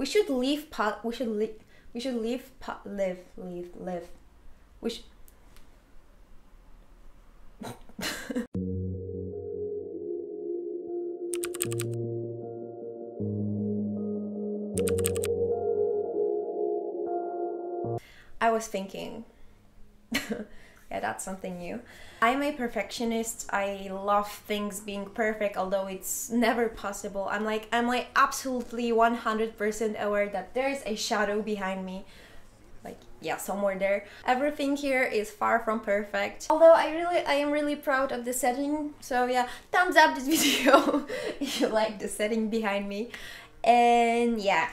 We should leave we should live we should live we should I was thinking yeah, that's something new. I'm a perfectionist. I love things being perfect, although it's never possible. I'm like absolutely 100% aware that there's a shadow behind me. Like, yeah, somewhere there. Everything here is far from perfect. Although I am really proud of the setting. So yeah, thumbs up this video if you like the setting behind me. And yeah.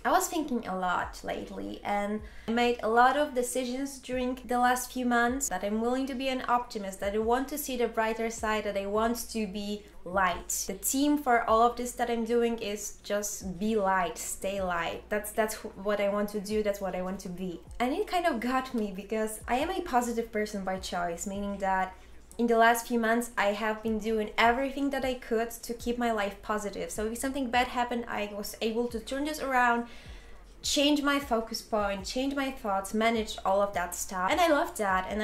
I was thinking a lot lately, and I made a lot of decisions during the last few months that I'm willing to be an optimist, that I want to see the brighter side, that I want to be light. The theme for all of this that I'm doing is just be light, stay light. That's what I want to do, that's what I want to be. And it kind of got me because I am a positive person by choice, meaning that in the last few months, I have been doing everything that I could to keep my life positive. So if something bad happened, I was able to turn this around, change my focus point, change my thoughts, manage all of that stuff. And I love that, and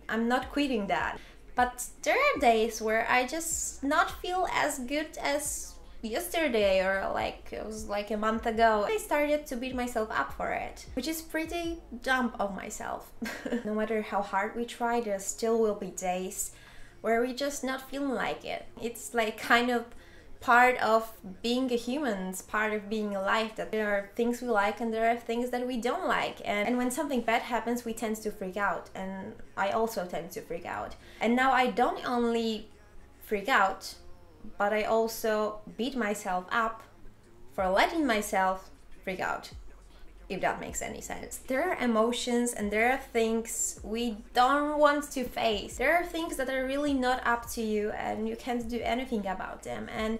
I'm not quitting that. But there are days where I just not feel as good as yesterday, or like it was like a month ago. I started to beat myself up for it, which is pretty dumb of myself. No matter how hard we try, there still will be days where we just not feeling like it. It's like kind of part of being a human, it's part of being alive, that there are things we like and there are things that we don't like. And when something bad happens, we tend to freak out, and I also tend to freak out. And now I don't only freak out, but I also beat myself up for letting myself freak out, if that makes any sense. There are emotions and there are things we don't want to face. There are things that are really not up to you and you can't do anything about them. And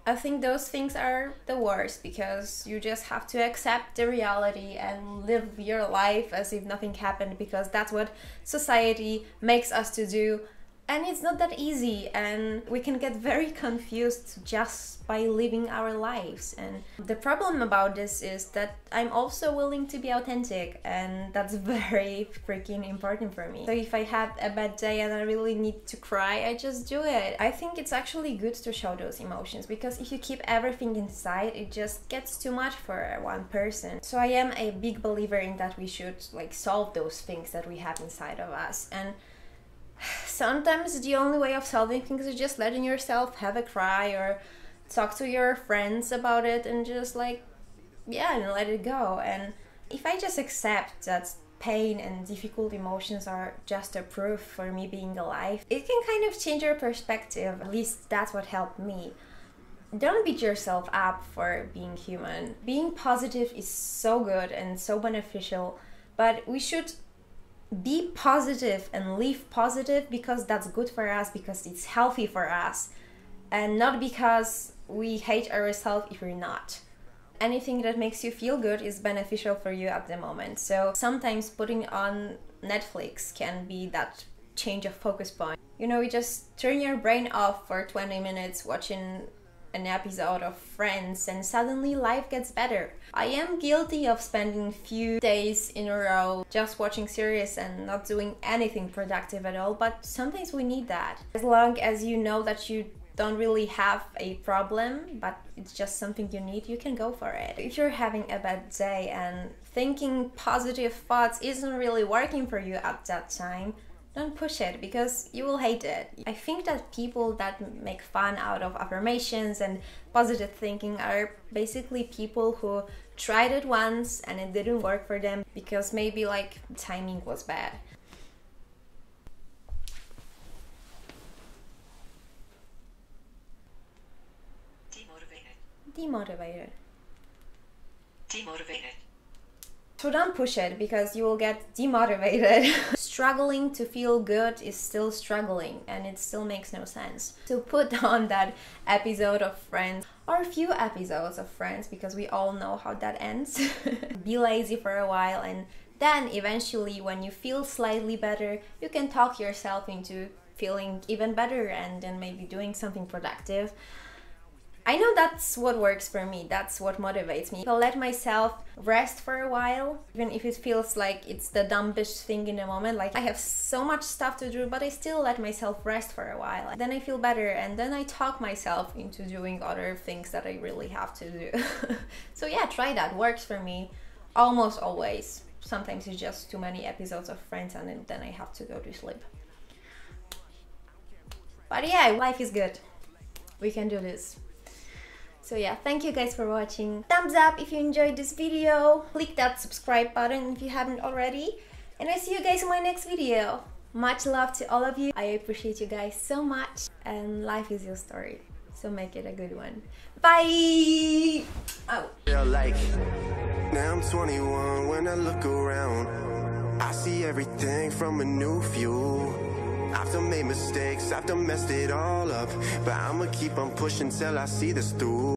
I think those things are the worst, because you just have to accept the reality and live your life as if nothing happened, because that's what society makes us to do. And it's not that easy, and we can get very confused just by living our lives. And the problem about this is that I'm also willing to be authentic, and that's very freaking important for me. So if I had a bad day and I really need to cry, I just do it. I think it's actually good to show those emotions, because if you keep everything inside, it just gets too much for one person. So I am a big believer in that we should like solve those things that we have inside of us. And sometimes the only way of solving things is just letting yourself have a cry or talk to your friends about it and just like, yeah, and let it go. And if I just accept that pain and difficult emotions are just a proof for me being alive, it can kind of change your perspective. At least that's what helped me. Don't beat yourself up for being human. Being positive is so good and so beneficial, but we should be positive and live positive because that's good for us, because it's healthy for us, and not because we hate ourselves if we're not. Anything that makes you feel good is beneficial for you at the moment. So sometimes putting on Netflix can be that change of focus point. You know, you just turn your brain off for 20 minutes watching an episode of Friends and suddenly life gets better. I am guilty of spending few days in a row just watching series and not doing anything productive at all, but sometimes we need that. As long as you know that you don't really have a problem, but it's just something you need, you can go for it. If you're having a bad day and thinking positive thoughts isn't really working for you at that time, don't push it, because you will hate it. I think that people that make fun out of affirmations and positive thinking are basically people who tried it once and it didn't work for them because maybe like timing was bad. Demotivated. So don't push it, because you will get demotivated. Struggling to feel good is still struggling, and it still makes no sense. So put on that episode of Friends, or a few episodes of Friends, because we all know how that ends. Be lazy for a while, and then eventually when you feel slightly better, you can talk yourself into feeling even better and then maybe doing something productive. I know that's what works for me, that's what motivates me. I'll let myself rest for a while, even if it feels like it's the dumbest thing in the moment. Like I have so much stuff to do, but I still let myself rest for a while. Then I feel better, and then I talk myself into doing other things that I really have to do. So yeah, try that, works for me almost always. Sometimes it's just too many episodes of Friends and then I have to go to sleep. But yeah, life is good. We can do this. So yeah, thank you guys for watching. Thumbs up if you enjoyed this video. Click that subscribe button if you haven't already. And I see you guys in my next video. Much love to all of you. I appreciate you guys so much. And life is your story, so make it a good one. Bye! Oh. Now I'm 21 when I look around. I see everything from a new view. I've done made mistakes, I've done messed it all up, but I'ma keep on pushing till I see this through.